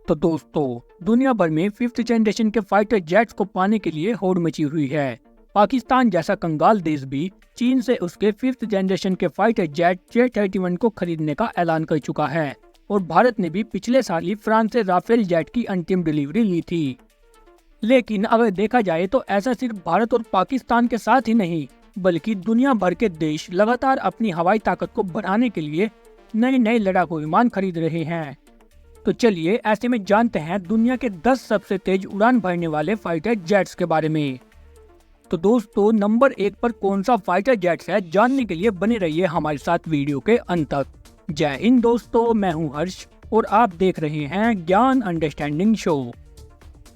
तो दोस्तों, दुनिया भर में 5th जनरेशन के फाइटर जेट्स को पाने के लिए होड़ मची हुई है। पाकिस्तान जैसा कंगाल देश भी चीन से उसके 5th जनरेशन के फाइटर जेट J-31 को खरीदने का ऐलान कर चुका है और भारत ने भी पिछले साल ही फ्रांस से राफेल जेट की अंतिम डिलीवरी ली थी। लेकिन अगर देखा जाए तो ऐसा सिर्फ भारत और पाकिस्तान के साथ ही नहीं, बल्कि दुनिया भर के देश लगातार अपनी हवाई ताकत को बढ़ाने के लिए नए नए लड़ाकू विमान खरीद रहे हैं। तो चलिए ऐसे में जानते हैं दुनिया के 10 सबसे तेज उड़ान भरने वाले फाइटर जेट्स के बारे में। तो दोस्तों, नंबर 1 पर कौन सा फाइटर जेट्स है, जानने के लिए बने रहिए हमारे साथ वीडियो के अंत तक। जय हिंद दोस्तों, मैं हूं हर्ष और आप देख रहे हैं ज्ञान अंडरस्टैंडिंग शो।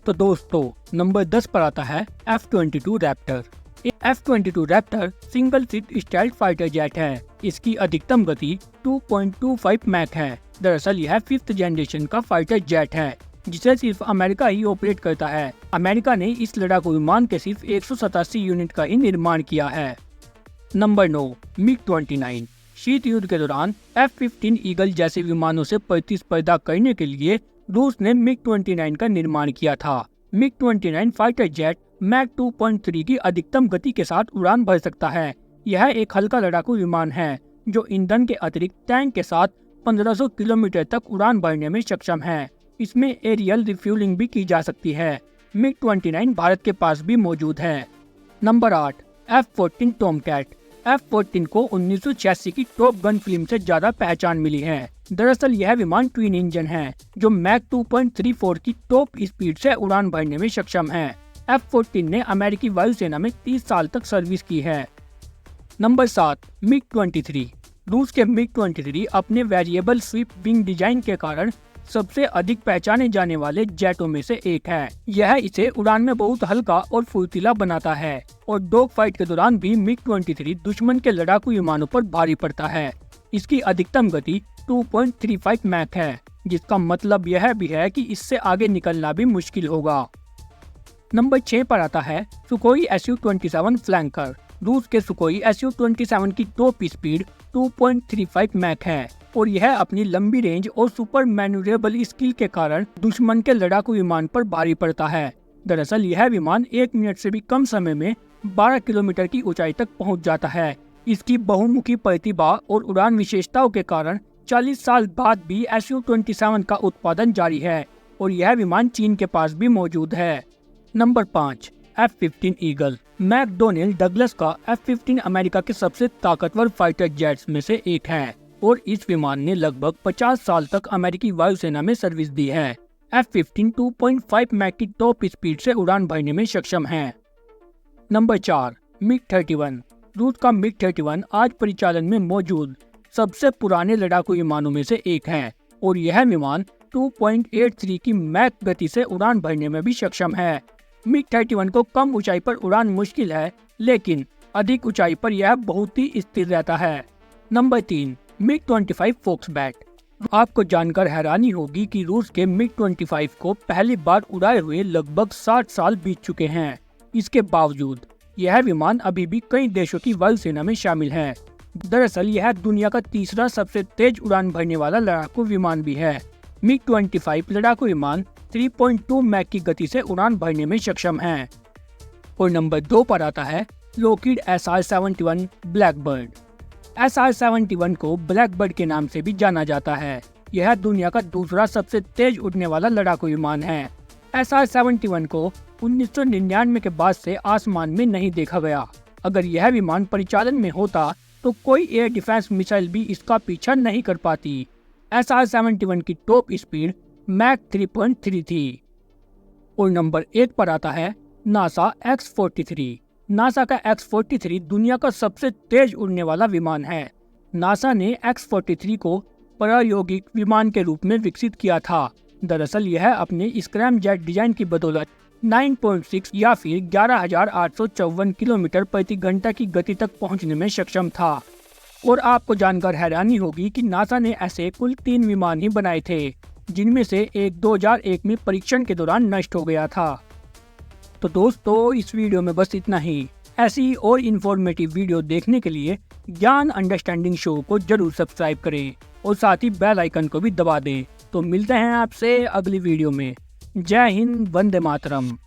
तो दोस्तों, नंबर 10 पर आता है F-22 Raptor. F-22 Raptor single seat style fighter jet है। इसकी अधिकतम गति 2.25 मैक है। दरअसल यह 5th जनरेशन का फाइटर जेट है जिसे सिर्फ अमेरिका ही ऑपरेट करता है। अमेरिका ने इस लड़ाकू विमान के सिर्फ 187 यूनिट का ही निर्माण किया है। Number 9, MiG-29। शीत युद्ध के दौरान F-15 ईगल जैसे विमानों से प्रतिस्पर्धा करने के लिए रूस ने MiG-29 का निर्माण किया था। MiG-29 फाइटर जेट मैक 2.3 की अधिकतम गति के साथ उड़ान भर सकता है। यह एक हल्का लड़ाकू विमान है जो ईंधन के अतिरिक्त टैंक के साथ 1500 किलोमीटर तक उड़ान भरने में सक्षम है। इसमें एरियल रिफ्यूलिंग भी की जा सकती है। MiG-29 भारत के पास भी मौजूद है। Number 8, F-14 Tomcat. F-14 को 1986 की टॉप गन फिल्म से ज्यादा पहचान मिली है। दरअसल यह विमान ट्विन इंजन है जो मैक 2.34 की टॉप स्पीड से उड़ान भरने में सक्षम है। F-14 ने अमेरिकी वायुसेना में 30 साल तक सर्विस की है। Number 7, MiG-23। रूस के MiG-23 अपने वेरिएबल स्वीप विंग डिजाइन के कारण सबसे अधिक पहचाने जाने वाले जेटों में से एक है। यह इसे उड़ान में बहुत हल्का और फुर्तीला बनाता है और डॉग फाइट के दौरान भी MiG-23 दुश्मन के लड़ाकू विमानों पर भारी पड़ता है। इसकी अधिकतम गति 2.35 मैक है, जिसका मतलब यह भी है कि इससे आगे निकलना भी मुश्किल होगा। नंबर 6 पर आता है सुखोई Su-27 फ्लैंकर। रूस के सुखोई Su-27 की टॉप स्पीड 2.35 मैक है और यह अपनी लंबी रेंज और सुपर मैन्यूरेबल स्किल के कारण दुश्मन के लड़ाकू विमान पर भारी पड़ता है। दरअसल यह विमान 1 मिनट से भी कम समय में 12 किलोमीटर की ऊंचाई तक पहुंच जाता है। इसकी बहुमुखी प्रतिभा और उड़ान विशेषताओं के कारण 40 साल बाद भी Su-27 का उत्पादन जारी है और यह विमान चीन के पास भी मौजूद है। Number 5, F-15 eagle. McDonnell Douglas का F-15 अमेरिका के सबसे ताकतवर फाइटर जेट्स में से एक है और इस विमान ने लगभग 50 साल तक अमेरिकी वायुसेना में सर्विस दी है। F-15 2.5 मैक की टॉप स्पीड से उड़ान भरने में सक्षम है। Number 4, MiG-31। रूस का MiG-31 आज परिचालन में मौजूद सबसे पुराने लड़ाकू विमानों में से एक है और यह विमान 2.83 की मैक गति से उड़ान भरने में भी सक्षम है। MiG-31 को कम ऊंचाई पर उड़ान मुश्किल है, लेकिन अधिक ऊंचाई पर यह बहुत ही स्थिर रहता है। Number 3, MiG-25 फोक्सबैट। आपको जानकर हैरानी होगी कि रूस के MiG-25 को पहली बार उड़ाए हुए लगभग 60 साल बीत चुके हैं। इसके बावजूद यह विमान अभी भी कई देशों की वायुसेना में शामिल है। दरअसल यह दुनिया का तीसरा सबसे तेज उड़ान भरने वाला लड़ाकू विमान भी है। MiG-25 लड़ाकू विमान 3.2 मैक की गति से उड़ान भरने में सक्षम है। और नंबर 2 पर आता है लॉकहीड SR-71 ब्लैकबर्ड। SR-71 को ब्लैकबर्ड के नाम से भी जाना जाता है। यह दुनिया का दूसरा सबसे तेज उड़ने वाला लड़ाकू विमान है। SR-71 को 1999 के बाद से आसमान में नहीं देखा गया। अगर यह विमान परिचालन में होता तो कोई एयर डिफेंस मिसाइल भी इसका पीछा नहीं कर पाती। SR-71 की टॉप स्पीड मैक 3.3 थी। और नंबर 1 पर आता है नासा X-43। नासा का X-43 दुनिया का सबसे तेज उड़ने वाला विमान है। नासा ने X-43 को प्रायोगिक विमान के रूप में विकसित किया था। दरअसल यह अपने स्क्रैम जेट डिजाइन की बदौलत 9.6 या फिर 11,854 किलोमीटर प्रति घंटा की गति तक पहुंचने में सक्षम था। और आपको जानकर हैरानी होगी कि नासा ने ऐसे कुल 3 विमान ही बनाए थे, जिनमें से एक 2001 में परीक्षण के दौरान नष्ट हो गया था। तो दोस्तों, इस वीडियो में बस इतना ही। ऐसी और इन्फॉर्मेटिव वीडियो देखने के लिए ज्ञान अंडरस्टैंडिंग शो को जरूर सब्सक्राइब करें और साथ ही बेल आइकन को भी दबा दें तो मिलते हैं आपसे अगली वीडियो में। जय हिंद, वंदे मातरम।